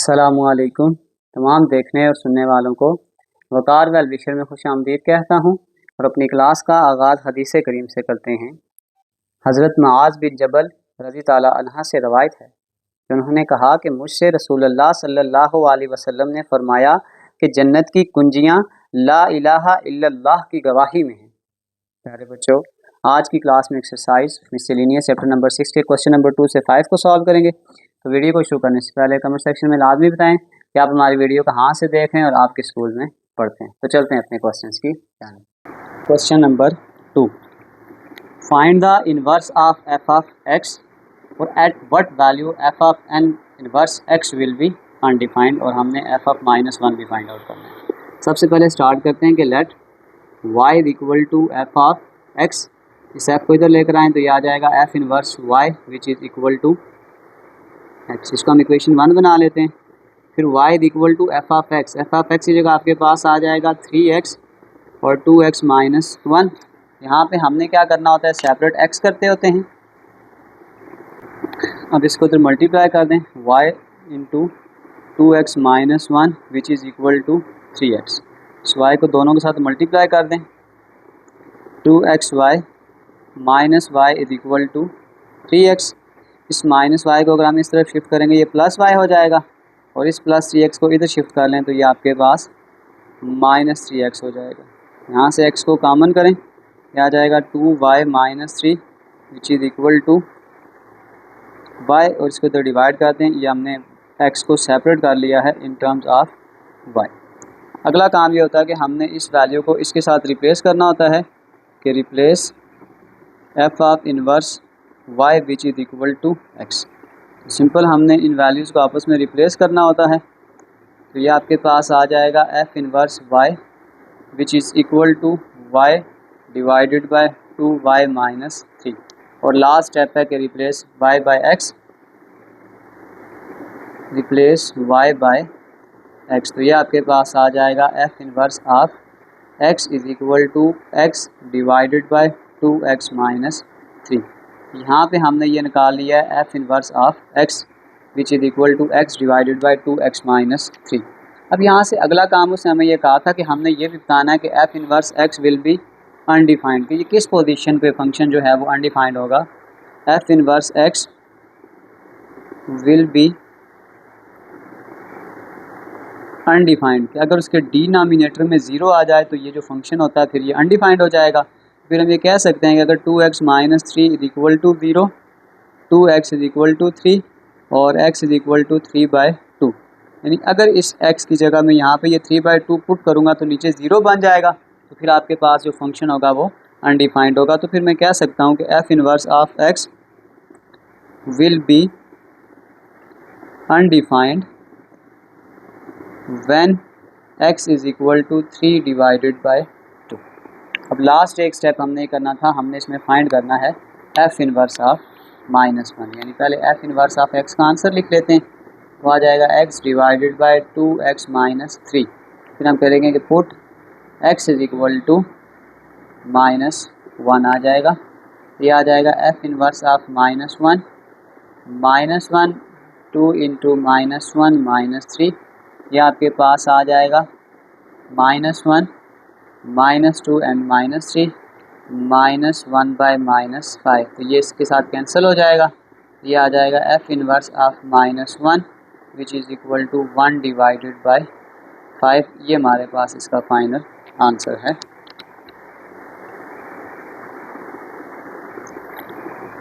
अस्सलामुअलैकुम तमाम देखने और सुनने वालों को वक़ार व विशर में खुश आमदीद कहता हूँ और अपनी क्लास का आगाज़ हदीस करीम से करते हैं। हज़रत मुआज़ बिन जबल रज़ी ताला अन्हा से रवायत है कि उन्होंने कहा कि मुझसे रसूलुल्लाह सल्लल्लाहु अलैहि वसल्लम ने फरमाया कि जन्नत की कुंजियाँ ला इलाहा इल्लल्लाह की गवाही में हैं। प्यारे बच्चों, आज की क्लास में एक्सरसाइज मिसलेनियस चैप्टर नंबर 6 के क्वेश्चन नंबर 2 से 5 को सॉल्व करेंगे। तो वीडियो को शुरू करने से पहले कमेंट सेक्शन में लाजमी बताएं कि आप हमारी वीडियो कहाँ से देख रहे हैं और आपके स्कूल में पढ़ते हैं। तो चलते हैं अपने क्वेश्चंस की जानिब। Question number 2, find the inverse of F of X और at what value F of N inverse X will be undefined, और हमने एफ ऑफ -1 भी फाइंड आउट करना है। सबसे पहले स्टार्ट करते हैं कि let y is equal to f of x. इस एफ को इधर लेकर आएँ तो ये आ जाएगा f inverse y which is equal to x. इसको हम इक्वेशन 1 बना लेते हैं। फिर y is equal to f of x. F of x की जगह आपके पास आ जाएगा 3x और 2x माइनस 1। यहाँ पे हमने क्या करना होता है, सेपरेट x करते होते हैं। अब इसको तो मल्टीप्लाई कर दें, y into 2x minus 1 which is equal to 3x। इस y को दोनों के साथ मल्टीप्लाई कर दें, 2xy minus y is equal to 3x। इस माइनस y को अगर हम इस तरफ शिफ्ट करेंगे ये प्लस y हो जाएगा, और इस प्लस 3x को इधर शिफ्ट कर लें तो ये आपके पास माइनस 3x हो जाएगा। यहाँ से x को कॉमन करें, ये आ जाएगा 2y minus 3 which is equal to y, और इसको इधर डिवाइड करते हैं। ये हमने x को सेपरेट कर लिया है इन टर्म्स ऑफ y। अगला काम ये होता है कि हमने इस वैल्यू को इसके साथ रिप्लेस करना होता है कि replace f of inverse y which is equal to x। Simple हमने इन वैल्यूज़ को आपस में रिप्लेस करना होता है। तो ये आपके पास आ जाएगा f inverse y which is equal to y divided by 2y minus 3, और लास्ट स्टेप है कि replace y by x, replace y by x। तो ये आपके पास आ जाएगा f inverse of x is equal to x divided by 2x minus 3। यहाँ पे हमने ये निकाल लिया है f inverse of x which is equal to x divided by 2x minus 3। अब यहाँ से अगला काम उसने हमें ये कहा था कि हमने ये भी बताना है कि f inverse x will be undefined, कि ये किस पोजीशन पे फंक्शन जो है वो अनडिफाइंड होगा। f inverse x will be undefined, कि अगर उसके डिनोमिनेटर में 0 आ जाए तो ये जो फंक्शन होता है फिर ये अनडिफाइंड हो जाएगा। फिर हम ये कह सकते हैं कि अगर 2x minus 3 is equal to 0, 2x is equal to 3 और x इज इक्वल टू 3/2, यानी अगर इस x की जगह में यहाँ पे ये 3/2 पुट करूँगा तो नीचे 0 बन जाएगा, तो फिर आपके पास जो फंक्शन होगा वो अनडिफाइंड होगा। तो फिर मैं कह सकता हूँ कि f inverse of x will be undefined when x is equal to 3 divided by 2। अब लास्ट एक स्टेप हमने करना था, हमने इसमें फाइंड करना है f इनवर्स ऑफ -1, यानी पहले f इनवर्स ऑफ x का आंसर लिख लेते हैं। वो आ जाएगा x divided by 2x minus 3। फिर हम करेंगे कि put x is equal to -1 आ जाएगा। ये आ जाएगा f inverse of -1 -1 2 into -1 minus 3, ये आपके पास आ जाएगा -1 -2 एंड -3 -1 बाय -5। तो ये इसके साथ कैंसिल हो जाएगा। ये आ जाएगा f inverse of -1 which is equal to 1 divided by 5। ये हमारे पास इसका फाइनल आंसर है।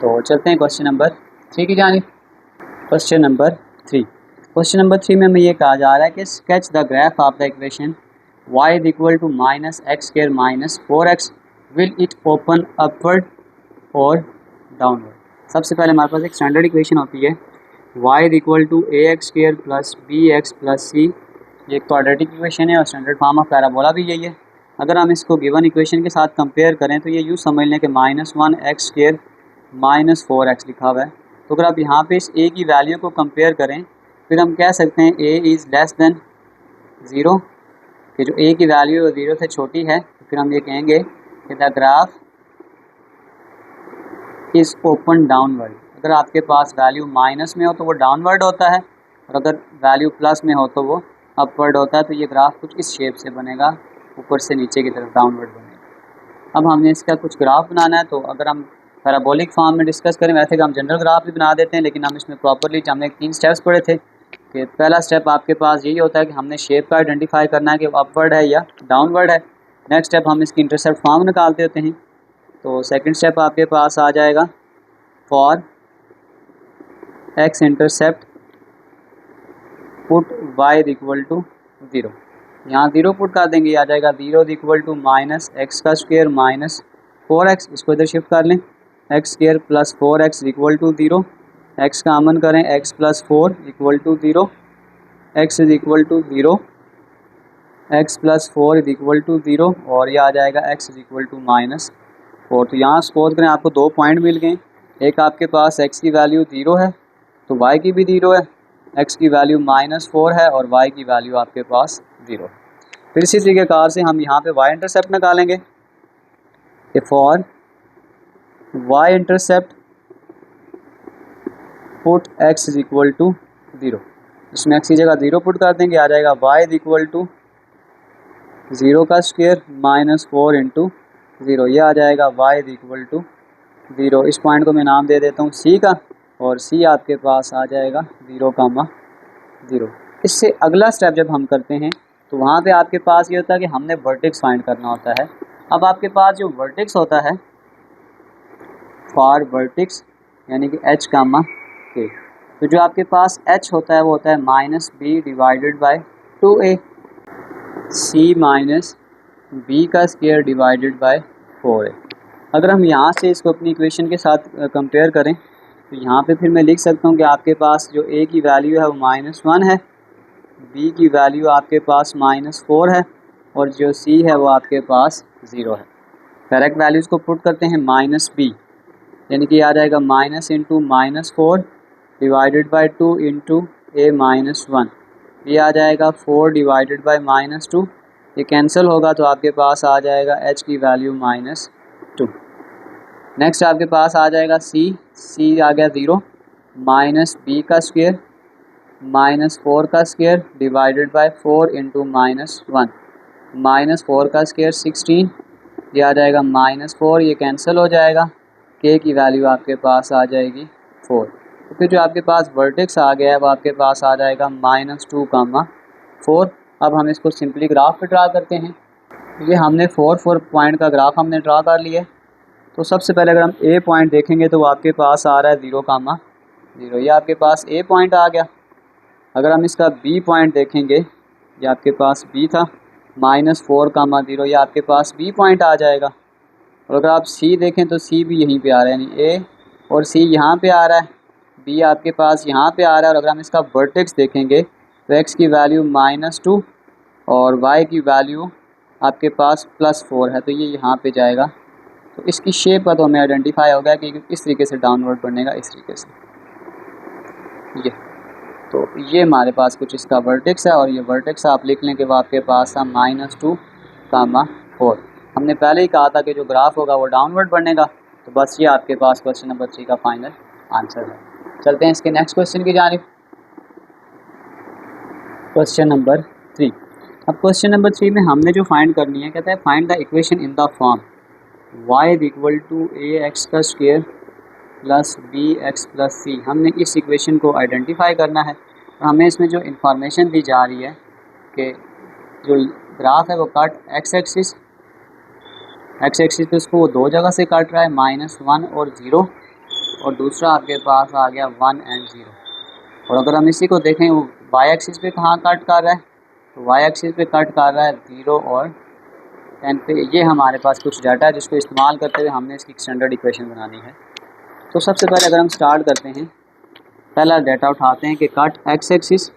तो चलते हैं क्वेश्चन नंबर 3 की जानिब। क्वेश्चन नंबर 3, क्वेश्चन नंबर 3 में हमें ये कहा जा रहा है कि sketch the graph of the equation y is equal to -x² minus 4x, will it open upward और डाउनवर्ड। सबसे पहले हमारे पास एक स्टैंडर्ड इक्वेशन होती है y is equal to ax² plus bx plus c। ये क्वाड्रेटिक इक्वेशन है और स्टैंडर्ड फॉर्म ऑफ पैराबोला भी यही है। अगर हम इसको गिवन इक्वेशन के साथ कंपेयर करें तो ये यूँ समझ लें कि -1x² माइनस 4x लिखा हुआ है। तो अगर आप यहाँ पे इस a की वैल्यू को कंपेयर करें फिर हम कह सकते हैं a इज़ लेस देन 0, कि जो a की वैल्यू 0 से छोटी है। तो फिर हम ये कहेंगे कि the graph is open downward. अगर आपके पास वैल्यू माइनस में हो तो वो डाउनवर्ड होता है, और अगर वैल्यू प्लस में हो तो वो अपवर्ड होता है। तो ये ग्राफ कुछ इस शेप से बनेगा, ऊपर से नीचे की तरफ डाउनवर्ड बनेगा। अब हमने इसका कुछ ग्राफ बनाना है, तो अगर हम पैराबोलिक फॉर्म में डिस्कस करें, वैसे हम जनरल ग्राफ भी बना देते हैं, लेकिन हम इसमें प्रॉपरली हमने 3 स्टेप्स पढ़े थे कि पहला स्टेप आपके पास यही होता है कि हमने शेप का आइडेंटिफाई करना है कि वो अपवर्ड है या डाउनवर्ड है। नेक्स्ट स्टेप हम इसकी इंटरसेप्ट फॉर्म निकाल देते हैं। तो सेकंड स्टेप आपके पास आ जाएगा for x intercept put y equal to 0। यहाँ 0 पुट कर देंगे, आ जाएगा 0 इक्वल टू माइनस एक्स का स्क्वेयर माइनस 4x। इसको इधर शिफ्ट कर लें, x square plus 4x equal to 0। X का अमन करें, x plus 4 equal to 0। X is equal to 0, x plus 4 is equal to 0, और यह आ जाएगा x is equal to minus 4। तो यहाँ सपोज करें आपको 2 पॉइंट मिल गए। एक आपके पास x की वैल्यू 0 है तो y की भी 0 है, x की वैल्यू -4 है और y की वैल्यू आपके पास 0 है। फिर इसी तरीक़ेकार से हम यहाँ पे y इंटरसेप्ट निकालेंगे कि for y intercept put x is equal to 0। इसमें x की जगह 0 पुट कर देंगे, आ जाएगा y इज इक्वल टू 0 का स्क्वेयर माइनस 4 इंटू 0। यह आ जाएगा y इज इक्वल टू 0। इस पॉइंट को मैं नाम दे देता हूँ c का, और c आपके पास आ जाएगा 0,0। इससे अगला स्टेप जब हम करते हैं तो वहाँ पे आपके पास ये होता है कि हमने वर्टेक्स फाइंड करना होता है। अब आपके पास जो वर्टेक्स होता है फॉर वर्टेक्स यानी कि h, k, तो जो आपके पास h होता है वो होता है -b divided by 2a, c minus b का स्क्वायर डिवाइडेड बाय 4a। अगर हम यहाँ से इसको अपनी इक्वेशन के साथ कंपेयर करें तो यहाँ पे फिर मैं लिख सकता हूँ कि आपके पास जो a की वैल्यू है वो -1 है, b की वैल्यू आपके पास -4 है, और जो c है वो आपके पास 0 है। डायरेक्ट वैल्यूज़ को पुट करते हैं -b, यानी कि आ जाएगा minus into -4 divided by 2 into a -1। ये आ जाएगा 4 डिवाइडेड बाई -2, ये कैंसिल होगा तो आपके पास आ जाएगा h की वैल्यू -2। नेक्स्ट आपके पास आ जाएगा c आ गया 0, माइनस b का स्क्वेयर -4 का स्क्वेयर डिवाइडेड बाय 4 इंटू -1, -4 का स्क्वेयर 16, ये आ जाएगा -4, ये कैंसिल हो जाएगा, k की वैल्यू आपके पास आ जाएगी 4। तो फिर जो आपके पास वर्टेक्स आ गया है वो आपके पास आ जाएगा -2,4। अब हम इसको सिंपली ग्राफ पे ड्रा करते हैं। ये हमने 4 पॉइंट का ग्राफ हमने ड्रा कर लिया है। तो सबसे पहले अगर हम a पॉइंट देखेंगे तो वो आपके पास आ रहा है 0,0, ये आपके पास a पॉइंट आ गया। अगर हम इसका b पॉइंट देखेंगे, ये आपके पास b था -4,0, ये आपके पास b पॉइंट आ जाएगा। और अगर आप c देखें तो c भी यहीं पे आ रहा है, यानी a और c यहाँ पे आ रहा है, b आपके पास यहाँ पे आ रहा है। और अगर हम इसका वर्टेक्स देखेंगे तो x की वैल्यू -2 और y की वैल्यू आपके पास +4 है, तो ये यहाँ पे जाएगा। तो इसकी शेप का तो हमें आइडेंटिफाई हो गया कि इस तरीके से डाउनवर्ड बनेगा, इस तरीके से ये। तो ये हमारे पास कुछ इसका वर्टेक्स है, और ये वर्टेक्स आप लिख लें कि वो आपके पास था -2,4। हमने पहले ही कहा था कि जो ग्राफ होगा वो डाउनवर्ड बनेगा। तो बस ये आपके पास क्वेश्चन नंबर 3 का फाइनल आंसर है। चलते हैं इसके नेक्स्ट क्वेश्चन की जानिब। Question number 3। अब क्वेश्चन नंबर 3 में हमने जो फाइंड करनी है, कहता है find the equation in the form y equal to ax का square plus bx plus c। हमने इस इक्वेशन को आइडेंटिफाई करना है। तो हमें इसमें जो इंफॉर्मेशन दी जा रही है कि जो ग्राफ है वो कट x एक्सिस पे उसको वो 2 जगह से कट रहा है, -1 और 0, और दूसरा आपके पास आ गया 1 और 0। और अगर हम इसी को देखें वो y एक्सिस पे कहाँ कट कर रहा है, तो y एक्सिस पे कट कर रहा है 0 और 10 पे। ये हमारे पास कुछ डाटा है जिसको इस्तेमाल करते हुए हमने इसकी स्टैंडर्ड इक्वेशन बनानी है। तो सबसे पहले अगर हम स्टार्ट करते हैं, पहला डाटा उठाते हैं कि कट x एक्सिस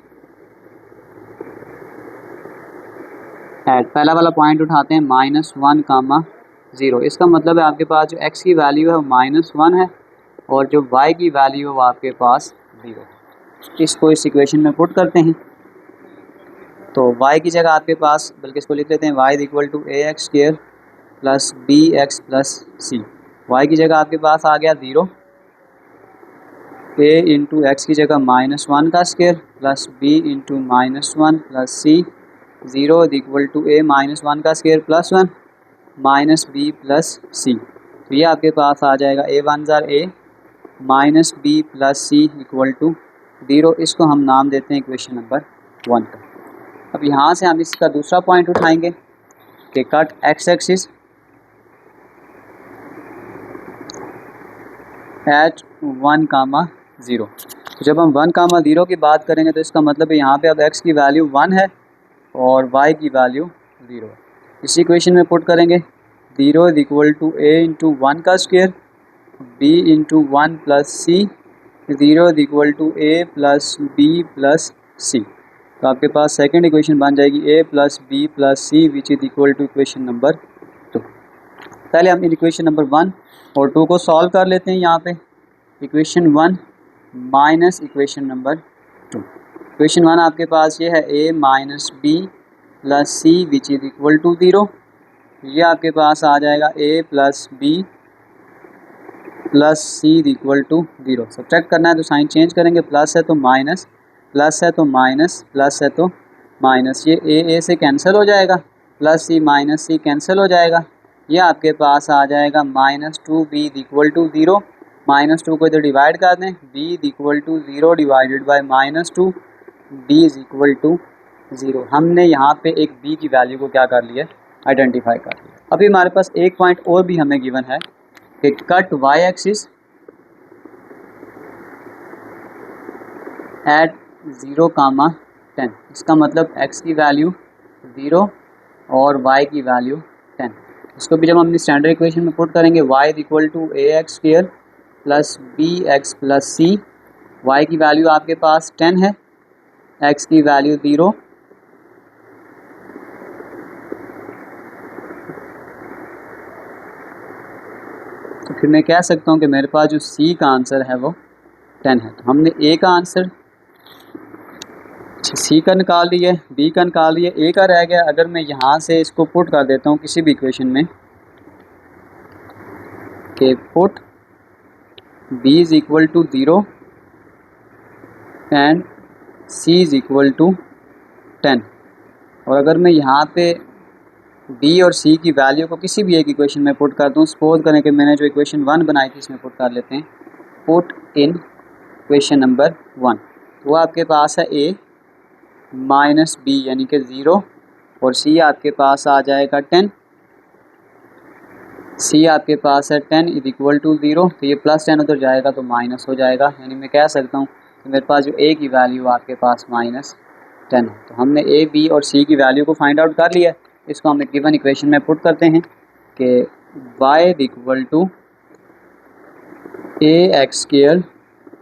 एट, पहला वाला पॉइंट उठाते हैं -1, 0। इसका मतलब है आपके पास जो x की वैल्यू है वो -1 है और जो y की वैल्यू है वो आपके पास 0 है। इसको इस इक्वेशन में पुट करते हैं। तो y की जगह आपके पास, बल्कि इसको लिख लेते हैं y equal to ax square plus bx plus c। y की जगह आपके पास आ गया 0, a इंटू एक्स की जगह -1 का square plus B into -1 plus C, 0 is equal to A minus 1 का square plus 1 minus B plus C. तो ये आपके पास आ जाएगा ए 1 जार A minus B plus C equal to 0। इसको हम नाम देते हैं इक्वेशन नंबर 1 का। अब यहाँ से हम इसका दूसरा पॉइंट उठाएंगे कि कट एक्स एक्सिस एट 1,0। तो जब हम 1,0 की बात करेंगे तो इसका मतलब है यहाँ पे अब x की वैल्यू 1 है और y की वैल्यू 0 है। इस इक्वेशन में पुट करेंगे 0 is equal to a into 1 का square b into 1 plus C, 0 is equal to a plus b plus C. तो आपके पास सेकंड इक्वेशन बन जाएगी a plus b plus C which is equal to equation number 2। पहले हम equation number 1 और 2 को सॉल्व कर लेते हैं। यहाँ पे equation 1 minus equation number 2। Equation 1 आपके पास ये है a minus B plus C which is equal to 0। ये आपके पास आ जाएगा a plus B plus C equal to 0। Subtract करना है तो साइन चेंज करेंगे, प्लस है तो माइनस, प्लस है तो माइनस, प्लस है तो माइनस। ये a से कैंसिल हो जाएगा, प्लस सी माइनस सी कैंसिल हो जाएगा। ये आपके पास आ जाएगा -2b इक्वल टू 0। -2 को इधर डिवाइड कर दें, b equal to 0 divided by -2, b is equal to 0। हमने यहाँ पे एक b की वैल्यू को क्या कर लिया, आइडेंटिफाई कर लिया। अभी हमारे पास एक पॉइंट और भी हमें गिवन है कि कट y एक्सिस एट 0,10। इसका मतलब x की वैल्यू 0 और y की वैल्यू 10। इसको भी जब हम स्टैंडर्ड इक्वेशन में पुट करेंगे y is equal to ax square plus bx plus c। y की वैल्यू आपके पास 10 है, x की वैल्यू 0। तो फिर मैं कह सकता हूँ कि मेरे पास जो c का आंसर है वो 10 है। तो हमने a का आंसर c का निकाल दिया, b का निकाल दिया, a का रह गया। अगर मैं यहाँ से इसको पुट कर देता हूँ किसी भी इक्वेशन में कि put b is equal to 0 and c is equal to 10, और अगर मैं यहाँ पे b और c की वैल्यू को किसी भी एक इक्वेशन में पुट कर दूँ, सपोज करें कि मैंने जो इक्वेशन 1 बनाई थी इसमें पुट कर लेते हैं, पुट इन इक्वेशन नंबर 1। तो वो आपके पास है a माइनस बी यानी कि 0 और c आपके पास आ जाएगा 10। c आपके पास है 10 इज इक्वल टू 0। तो ये प्लस 10 उधर जाएगा तो माइनस हो जाएगा, यानी मैं कह सकता हूँ कि मेरे पास जो a की वैल्यू आपके पास -10 है। तो हमने a, b और c की वैल्यू को फाइंड आउट कर लिया। इसको हम एक गिवन इक्वेशन में पुट करते हैं कि y is equal to ax square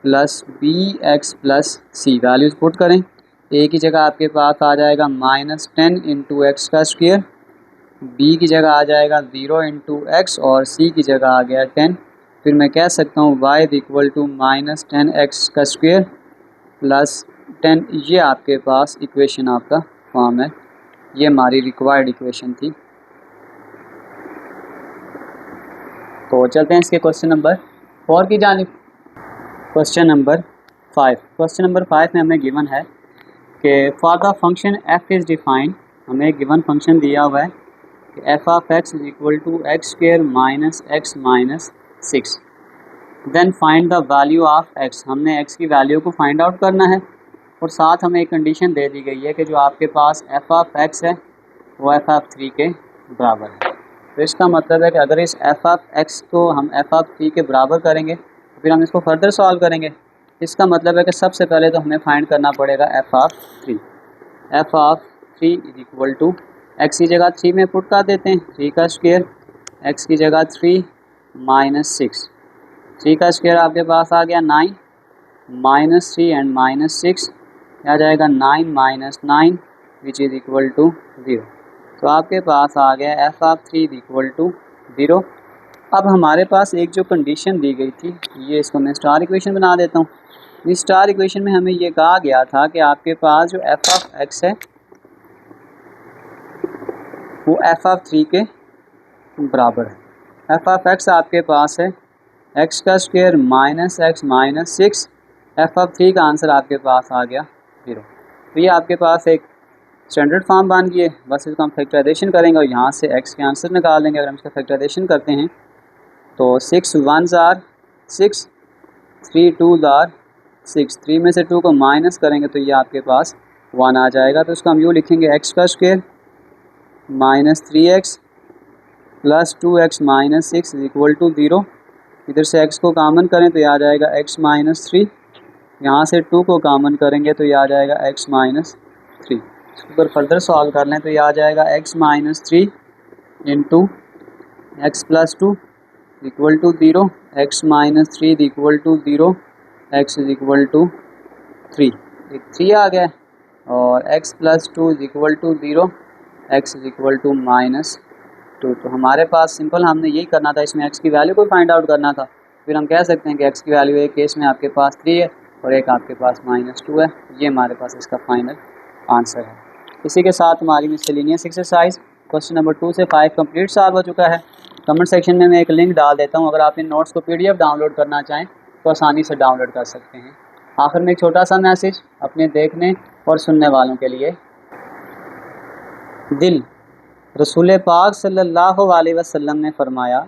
plus bx plus c। Values put करें, a की जगह आपके पास आ जाएगा -10 इंटू एक्स का स्क्वायर, b की जगह आ जाएगा 0 इंटू एक्स और c की जगह आ गया 10। फिर मैं कह सकता हूँ y is equal to -10x का स्क्वायर प्लस 10। ये आपके पास इक्वेशन आपका फॉर्म है, ये हमारी रिक्वायर्ड इक्वेशन थी। तो चलते हैं इसके क्वेश्चन नंबर 4 की जानिब। Question number 5। क्वेश्चन नंबर 5 में हमें गिवन है कि for the function f is defined. हमें गिवन फंक्शन दिया हुआ है कि f of x is equal to x square minus x minus 6। Then find the value of x। हमने x की वैल्यू को फाइंड आउट करना है और साथ हमें एक कंडीशन दे दी गई है कि जो आपके पास f ऑफ x है वो f ऑफ 3 के बराबर है। तो इसका मतलब है कि अगर इस f ऑफ x को हम f ऑफ 3 के बराबर करेंगे तो फिर हम इसको फर्दर सॉल्व करेंगे। इसका मतलब है कि सबसे पहले तो हमें फाइंड करना पड़ेगा f of 3। f of 3 is equal to x की जगह 3 में पुट कर देते हैं, 3 का स्क्वायर, x की जगह 3 माइनस 6। 3 का स्क्वायर आपके पास आ गया 9, माइनस 3 एंड माइनस 6 आ जाएगा 9 minus 9 which is equal to 0। तो आपके पास आ गया f of 3 is equal to 0। अब हमारे पास एक जो कंडीशन दी गई थी, ये इसको मैं स्टार इक्वेशन बना देता हूँ। इस स्टार इक्वेशन में हमें ये कहा गया था कि आपके पास जो f ऑफ x है वो f ऑफ 3 के बराबर है। f ऑफ x आपके पास है x का square minus x minus 6। f of 3 का आंसर आपके पास आ गया 0। तो ये आपके पास एक स्टैंडर्ड फॉर्म बन गई है। बस इसको हम फैक्टराइजेशन करेंगे और यहाँ से x के आंसर निकाल देंगे। अगर हम इसका फैक्टराइजेशन करते हैं तो 6 1s आर 6, 3 2s आर 6, 3 में से 2 को माइनस करेंगे तो ये आपके पास 1 आ जाएगा। तो इसको हम यूँ लिखेंगे x का square minus 3x plus 2x minus 6 is equal to 0। इधर से x को कॉमन करें तो ये आ जाएगा x माइनस 3, यहाँ से 2 को कॉमन करेंगे तो ये आ जाएगा x माइनस 3। इसके ऊपर फर्दर सॉल्व कर लें तो ये आ जाएगा x minus 3 into x plus 2 equal to 0, x minus 3 equal to 0, x is equal to 3। एक 3 आ गया और x plus 2 is equal to 0, x is equal to minus 2। तो हमारे पास सिंपल हमने यही करना था, इसमें x की वैल्यू को फाइंड आउट करना था। फिर हम कह सकते हैं कि x की वैल्यू एक केस में आपके पास 3 है और एक आपके पास माइनस 2 है। ये हमारे पास इसका फाइनल आंसर है। इसी के साथ हमारी मिसलेनियस एक्सरसाइज क्वेश्चन नंबर 2 से 5 कंप्लीट सॉल्व हो चुका है। कमेंट सेक्शन में मैं एक लिंक डाल देता हूँ, अगर आप इन नोट्स को PDF डाउनलोड करना चाहें तो आसानी से डाउनलोड कर सकते हैं। आखिर में एक छोटा सा मैसेज अपने देखने और सुनने वालों के लिए। दिल रसूल पाक सल्लल्लाहु अलैहि वसल्लम ने फरमाया,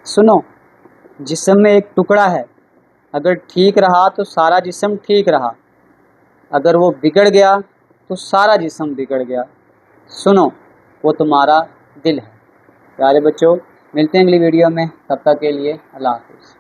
सुनो, जिस्म में एक टुकड़ा है, अगर ठीक रहा तो सारा जिस्म ठीक रहा, अगर वो बिगड़ गया तो सारा जिस्म बिगड़ गया। सुनो, वो तुम्हारा दिल है। प्यारे बच्चों, मिलते हैं अगली वीडियो में, तब तक के लिए अल्लाह हाफ़िज़।